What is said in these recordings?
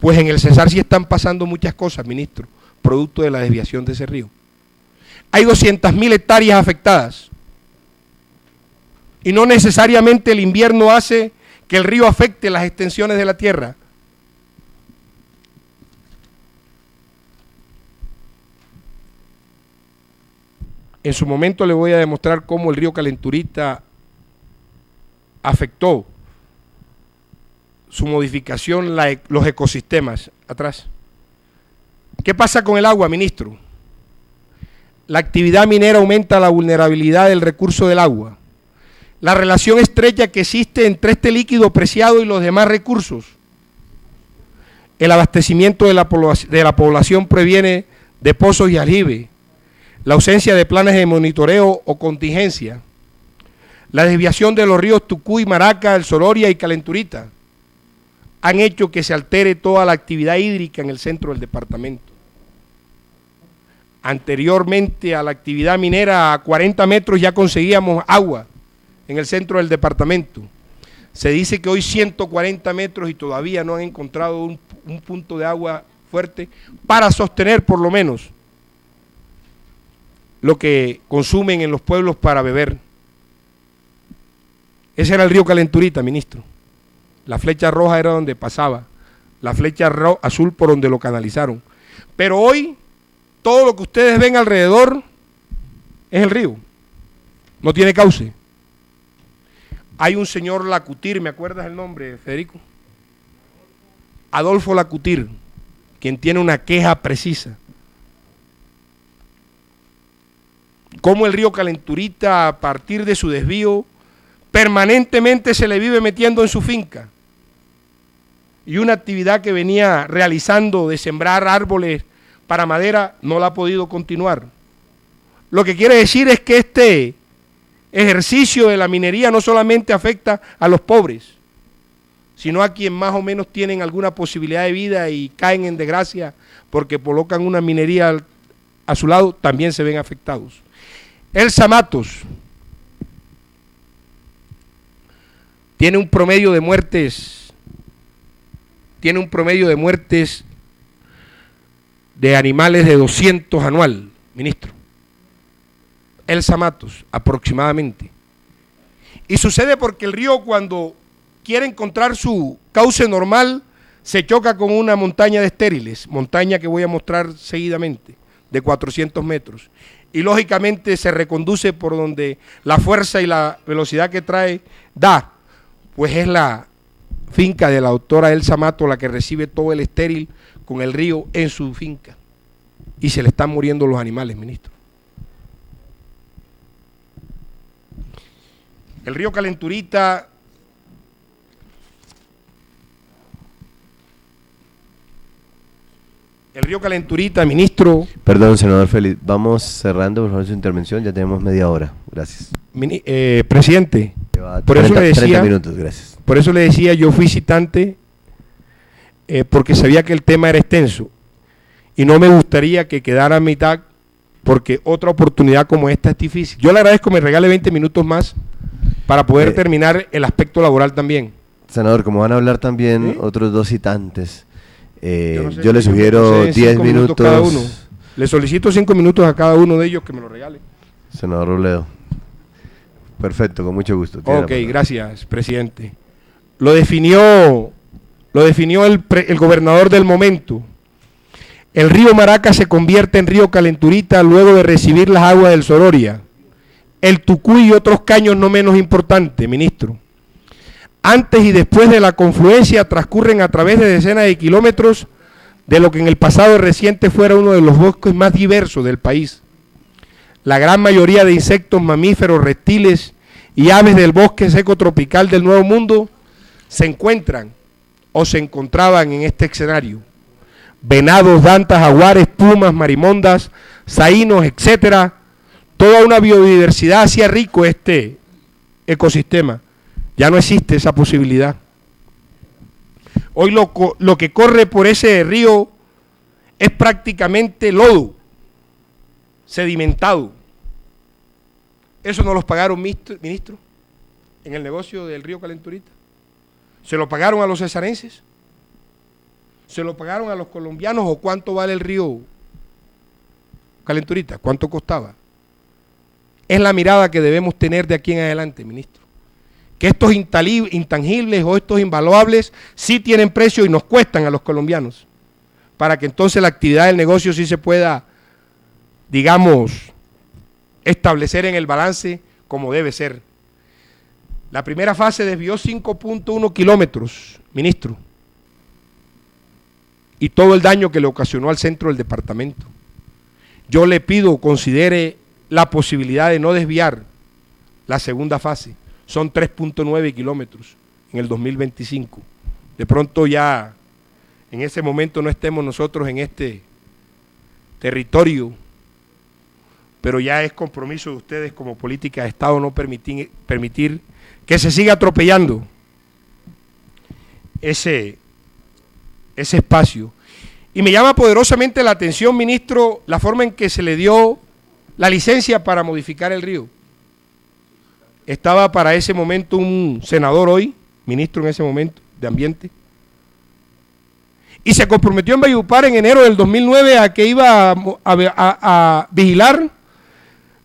Pues en el Cesar sí están pasando muchas cosas, ministro, producto de la desviación de ese río. Hay 200.000 hectáreas afectadas. Y no necesariamente el invierno hace que el río afecte las extensiones de la tierra. En su momento le voy a demostrar cómo el río Calenturita afectó su modificación, los ecosistemas. Atrás. ¿Qué pasa con el agua, ministro? La actividad minera aumenta la vulnerabilidad del recurso del agua. La relación estrecha que existe entre este líquido preciado y los demás recursos. El abastecimiento de la población proviene de pozos y aljibes. La ausencia de planes de monitoreo o contingencia. La desviación de los ríos Tucuy, Maraca, El Sororia y Calenturita han hecho que se altere toda la actividad hídrica en el centro del departamento. Anteriormente a la actividad minera, a 40 metros ya conseguíamos agua en el centro del departamento. Se dice que hoy 140 metros y todavía no han encontrado un punto de agua fuerte para sostener por lo menos lo que consumen en los pueblos para beber. Ese era el río Calenturita, ministro. La flecha roja era donde pasaba, la flecha azul por donde lo canalizaron. Pero hoy, todo lo que ustedes ven alrededor es el río. No tiene cauce. Hay un señor Lacutir, ¿me acuerdas el nombre, Federico? Adolfo Lacutir, quien tiene una queja precisa. Cómo el río Calenturita, a partir de su desvío, permanentemente se le vive metiendo en su finca. Y una actividad que venía realizando de sembrar árboles para madera no la ha podido continuar. Lo que quiere decir es que este ejercicio de la minería no solamente afecta a los pobres, sino a quien más o menos tienen alguna posibilidad de vida y caen en desgracia porque colocan una minería a su lado, también se ven afectados. Elsa Matos tiene un promedio de muertes, de animales de 200 anual, ministro. Elsa Matos, aproximadamente. Y sucede porque el río, cuando quiere encontrar su cauce normal, se choca con una montaña de estériles, montaña que voy a mostrar seguidamente, de 400 metros. Y lógicamente se reconduce por donde la fuerza y la velocidad que trae da, pues es la finca de la doctora Elsa Matos la que recibe todo el estéril con el río en su finca. Y se le están muriendo los animales, ministro. El río Calenturita ministro. Perdón, senador Félix, vamos cerrando por favor su intervención, ya tenemos media hora. Gracias. Presidente, por 30 minutos, gracias. Por eso le decía, yo fui citante porque sabía que el tema era extenso y no me gustaría que quedara a mitad porque otra oportunidad como esta es difícil. Yo le agradezco que me regale 20 minutos más para poder terminar el aspecto laboral también. Senador, como van a hablar también otros dos citantes, yo le sugiero 10 minutos cada uno. Le solicito 5 minutos a cada uno de ellos que me lo regale. Senador Robledo. Perfecto, con mucho gusto. Ok, gracias, presidente. Lo definió el gobernador del momento. El río Maraca se convierte en río Calenturita luego de recibir las aguas del Sororia. El Tucuy y otros caños no menos importantes, ministro. Antes y después de la confluencia transcurren a través de decenas de kilómetros de lo que en el pasado reciente fuera uno de los bosques más diversos del país. La gran mayoría de insectos, mamíferos, reptiles y aves del bosque seco tropical del Nuevo Mundo se encuentran o se encontraban en este escenario. Venados, dantas, jaguares, pumas, marimondas, saínos, etcétera. Toda una biodiversidad hacía rico este ecosistema. Ya no existe esa posibilidad. Hoy lo que corre por ese río es prácticamente lodo, sedimentado. ¿Eso no los pagaron, ministro, en el negocio del río Calenturita? ¿Se lo pagaron a los cesarenses? ¿Se lo pagaron a los colombianos o cuánto vale el río Calenturita? ¿Cuánto costaba? Es la mirada que debemos tener de aquí en adelante, ministro. Que estos intangibles o estos invaluables sí tienen precio y nos cuestan a los colombianos, para que entonces la actividad del negocio sí se pueda, digamos, establecer en el balance como debe ser. La primera fase desvió 5.1 kilómetros, ministro, y todo el daño que le ocasionó al centro del departamento. Yo le pido, considere la posibilidad de no desviar la segunda fase. Son 3.9 kilómetros en el 2025. De pronto ya en ese momento no estemos nosotros en este territorio, pero ya es compromiso de ustedes como política de Estado no permitir que se siga atropellando ese espacio. Y me llama poderosamente la atención, ministro, la forma en que se le dio la licencia para modificar el río. Estaba para ese momento un senador hoy, ministro en ese momento, de Ambiente, y se comprometió en Valledupar en enero del 2009 a que iba a vigilar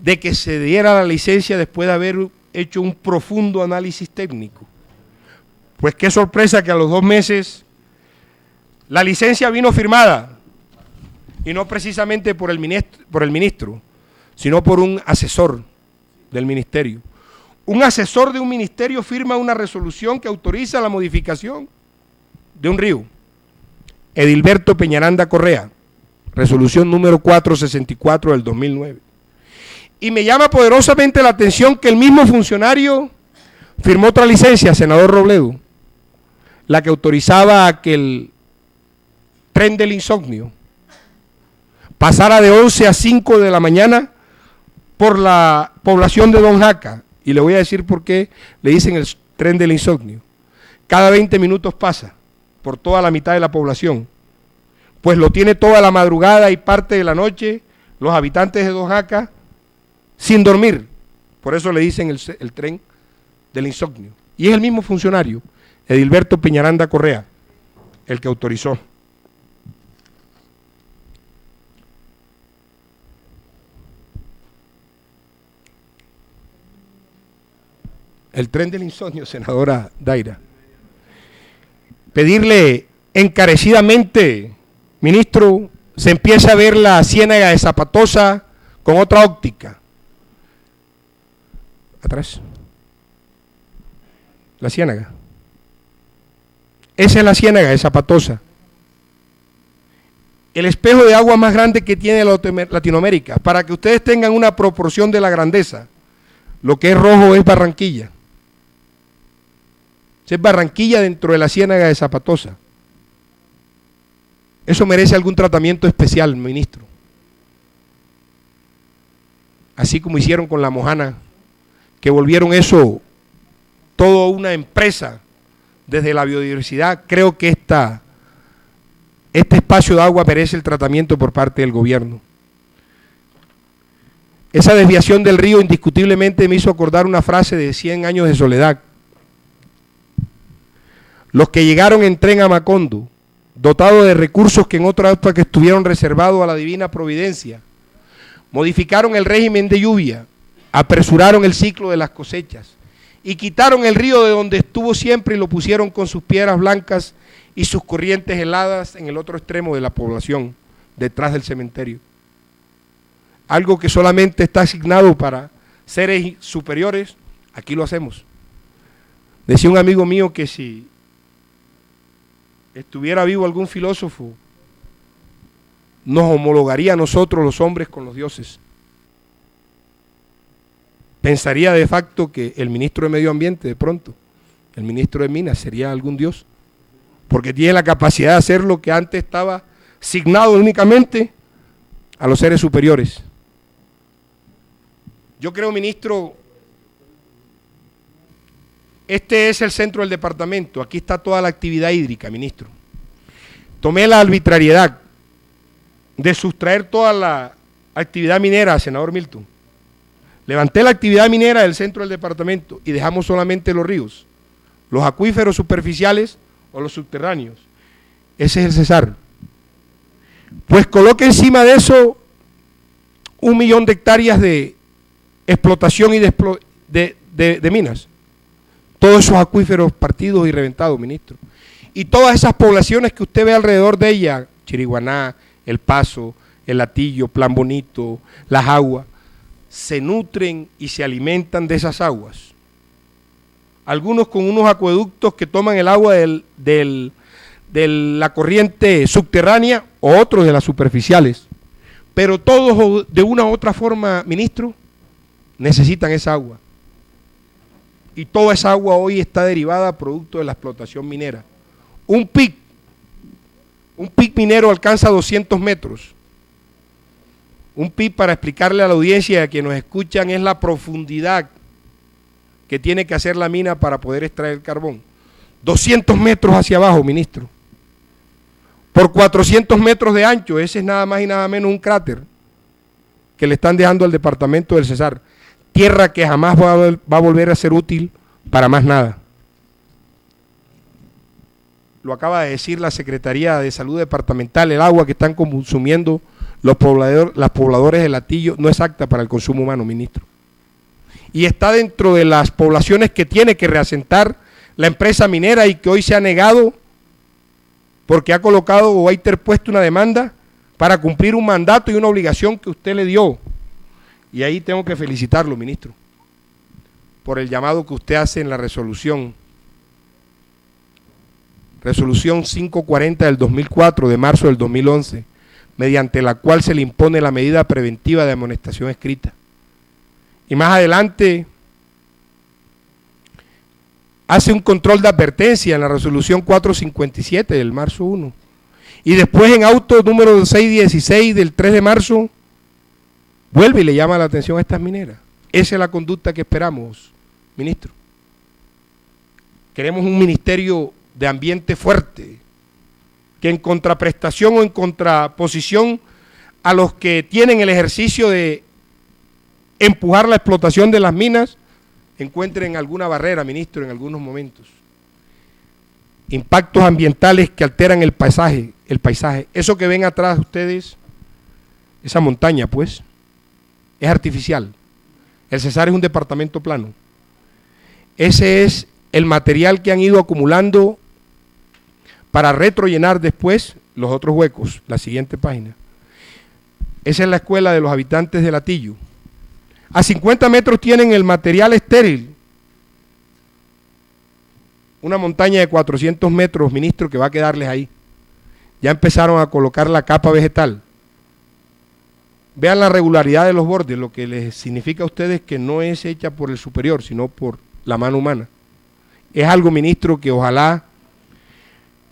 de que se diera la licencia después de haber hecho un profundo análisis técnico. Pues qué sorpresa que a los 2 meses la licencia vino firmada, y no precisamente por el ministro, sino por un asesor del ministerio. Un asesor de un ministerio firma una resolución que autoriza la modificación de un río. Edilberto Peñaranda Correa, resolución número 464 del 2009. Y me llama poderosamente la atención que el mismo funcionario firmó otra licencia, senador Robledo, la que autorizaba a que el tren del insomnio pasara de 11 a 5 de la mañana por la población de Don Jaca. Y le voy a decir por qué le dicen el tren del insomnio. Cada 20 minutos pasa por toda la mitad de la población, pues lo tiene toda la madrugada y parte de la noche los habitantes de Don Jaca sin dormir. Por eso le dicen el tren del insomnio. Y es el mismo funcionario, Edilberto Peñaranda Correa, el que autorizó. El tren del insomnio, senadora Daira. Pedirle encarecidamente, ministro, se empieza a ver la ciénaga de Zapatosa con otra óptica. Atrás. La ciénaga. Esa es la ciénaga de Zapatosa. El espejo de agua más grande que tiene Latinoamérica. Para que ustedes tengan una proporción de la grandeza, lo que es rojo es Barranquilla. Es Barranquilla dentro de la ciénaga de Zapatosa. Eso merece algún tratamiento especial, ministro. Así como hicieron con la Mojana, que volvieron eso todo una empresa desde la biodiversidad. Creo que este espacio de agua merece el tratamiento por parte del gobierno. Esa desviación del río indiscutiblemente me hizo acordar una frase de 100 años de soledad. Los que llegaron en tren a Macondo, dotados de recursos que en otra época estuvieron reservados a la divina providencia, modificaron el régimen de lluvia, apresuraron el ciclo de las cosechas y quitaron el río de donde estuvo siempre y lo pusieron con sus piedras blancas y sus corrientes heladas en el otro extremo de la población, detrás del cementerio. Algo que solamente está asignado para seres superiores, aquí lo hacemos. Decía un amigo mío que si estuviera vivo algún filósofo, nos homologaría a nosotros los hombres con los dioses. Pensaría de facto que el ministro de Medio Ambiente, de pronto, el ministro de Minas, sería algún dios, porque tiene la capacidad de hacer lo que antes estaba asignado únicamente a los seres superiores. Yo creo, ministro, este es el centro del departamento, aquí está toda la actividad hídrica, ministro. Tomé la arbitrariedad de sustraer toda la actividad minera, senador Milton. Levanté la actividad minera del centro del departamento y dejamos solamente los ríos, los acuíferos superficiales o los subterráneos. Ese es el Cesar. Pues coloque encima de eso 1 millón de hectáreas de explotación y de minas. Todos esos acuíferos partidos y reventados, ministro. Y todas esas poblaciones que usted ve alrededor de ella, Chiriguaná, El Paso, El Hatillo, Plan Bonito, Las Aguas, se nutren y se alimentan de esas aguas. Algunos con unos acueductos que toman el agua de la corriente subterránea, o otros de las superficiales. Pero todos de una u otra forma, ministro, necesitan esa agua. Y toda esa agua hoy está derivada producto de la explotación minera. Un pic minero alcanza 200 metros. Un pic, para explicarle a la audiencia y a quienes nos escuchan, es la profundidad que tiene que hacer la mina para poder extraer el carbón. 200 metros hacia abajo, ministro. Por 400 metros de ancho, ese es nada más y nada menos un cráter que le están dejando al departamento del Cesar. Tierra que jamás va a volver a ser útil para más nada. Lo acaba de decir la Secretaría de Salud Departamental, el agua que están consumiendo los pobladores del Hatillo no es apta para el consumo humano, ministro. Y está dentro de las poblaciones que tiene que reasentar la empresa minera y que hoy se ha negado porque ha colocado o ha interpuesto una demanda para cumplir un mandato y una obligación que usted le dio. Y ahí tengo que felicitarlo, ministro, por el llamado que usted hace en la resolución 540 del 2004, de marzo del 2011, mediante la cual se le impone la medida preventiva de amonestación escrita. Y más adelante hace un control de advertencia en la resolución 457 del marzo 1. Y después en auto número 616 del 3 de marzo, vuelve y le llama la atención a estas mineras. Esa es la conducta que esperamos, ministro. Queremos un ministerio de ambiente fuerte, que en contraprestación o en contraposición a los que tienen el ejercicio de empujar la explotación de las minas, encuentren alguna barrera, ministro, en algunos momentos. Impactos ambientales que alteran el paisaje. Eso que ven atrás ustedes, esa montaña, pues, es artificial. El Cesar es un departamento plano. Ese es el material que han ido acumulando para retrollenar después los otros huecos. La siguiente página. Esa es la escuela de los habitantes del Hatillo. A 50 metros tienen el material estéril. Una montaña de 400 metros, ministro, que va a quedarles ahí. Ya empezaron a colocar la capa vegetal. Vean la regularidad de los bordes, lo que les significa a ustedes que no es hecha por el superior, sino por la mano humana. Es algo, ministro, que ojalá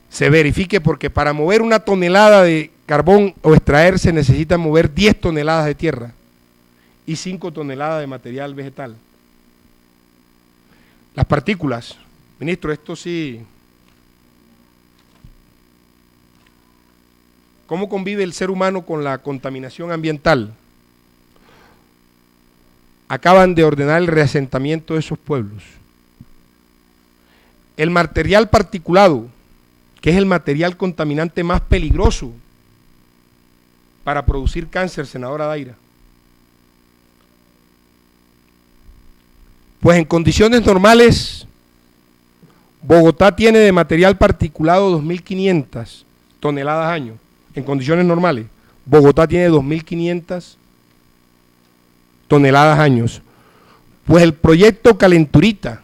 se verifique, porque para mover 1 tonelada de carbón o extraer se necesita mover 10 toneladas de tierra y 5 toneladas de material vegetal. Las partículas, ministro, esto sí. ¿Cómo convive el ser humano con la contaminación ambiental? Acaban de ordenar el reasentamiento de esos pueblos. El material particulado, que es el material contaminante más peligroso para producir cáncer, senadora Daira. Pues en condiciones normales, Bogotá tiene de material particulado 2.500 toneladas año. En condiciones normales, Bogotá tiene 2.500 toneladas años. Pues el proyecto Calenturita,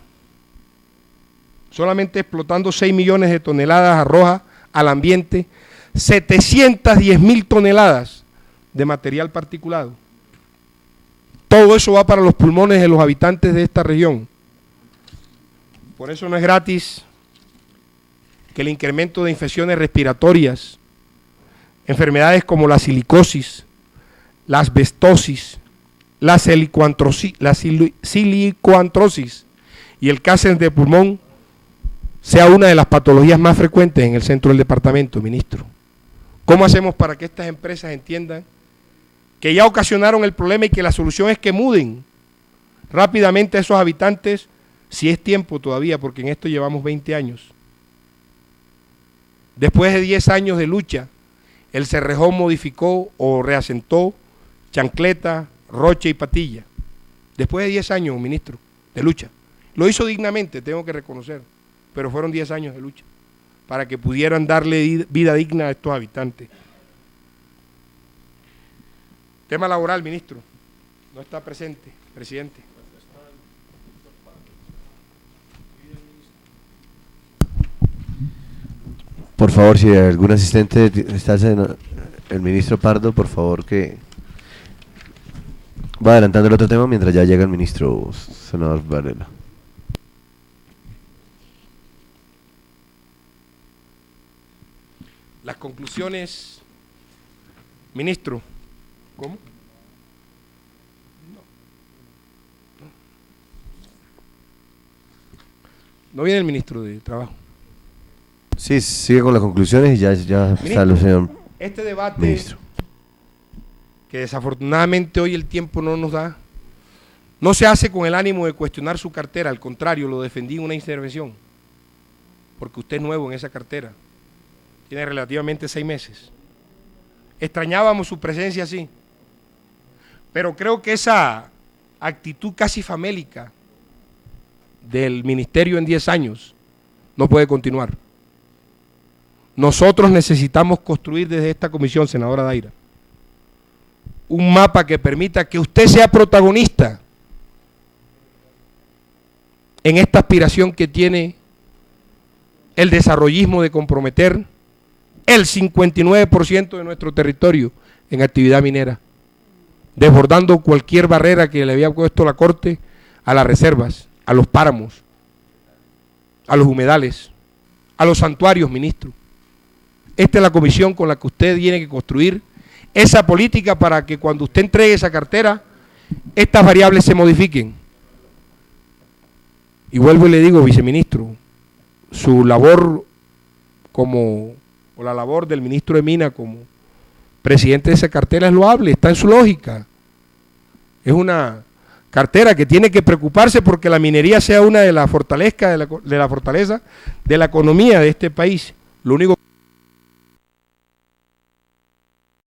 solamente explotando 6 millones de toneladas arroja al ambiente 710.000 toneladas de material particulado. Todo eso va para los pulmones de los habitantes de esta región. Por eso no es gratis que el incremento de infecciones respiratorias, enfermedades como la silicosis, la asbestosis, la silicoantrosis y el cáncer de pulmón sea una de las patologías más frecuentes en el centro del departamento, ministro. ¿Cómo hacemos para que estas empresas entiendan que ya ocasionaron el problema y que la solución es que muden rápidamente a esos habitantes, si es tiempo todavía, porque en esto llevamos 20 años? Después de 10 años de lucha, el Cerrejón modificó o reasentó Chancleta, Rocha y Patilla. Después de 10 años, ministro, de lucha. Lo hizo dignamente, tengo que reconocer, pero fueron 10 años de lucha para que pudieran darle vida digna a estos habitantes. Tema laboral, ministro. No está presente, presidente. Por favor, si algún asistente está el ministro Pardo, por favor que va adelantando el otro tema mientras ya llega el ministro senador Varela. Las conclusiones, ministro. ¿Cómo? No viene el ministro de Trabajo. Sí, sigue con las conclusiones y ya está el señor este debate, ministro. Que desafortunadamente hoy el tiempo no nos da, no se hace con el ánimo de cuestionar su cartera, al contrario, lo defendí en una intervención, porque usted es nuevo en esa cartera, tiene relativamente 6 meses. Extrañábamos su presencia, sí, pero creo que esa actitud casi famélica del ministerio en 10 años no puede continuar. Nosotros necesitamos construir desde esta comisión, senadora Daira, un mapa que permita que usted sea protagonista en esta aspiración que tiene el desarrollismo de comprometer el 59% de nuestro territorio en actividad minera, desbordando cualquier barrera que le había puesto la Corte a las reservas, a los páramos, a los humedales, a los santuarios, ministro. Esta es la comisión con la que usted tiene que construir esa política para que cuando usted entregue esa cartera, estas variables se modifiquen. Y vuelvo y le digo, viceministro, su labor o la labor del ministro de Minas como presidente de esa cartera es loable, está en su lógica. Es una cartera que tiene que preocuparse porque la minería sea una de las fortalezas de la economía de este país. Lo único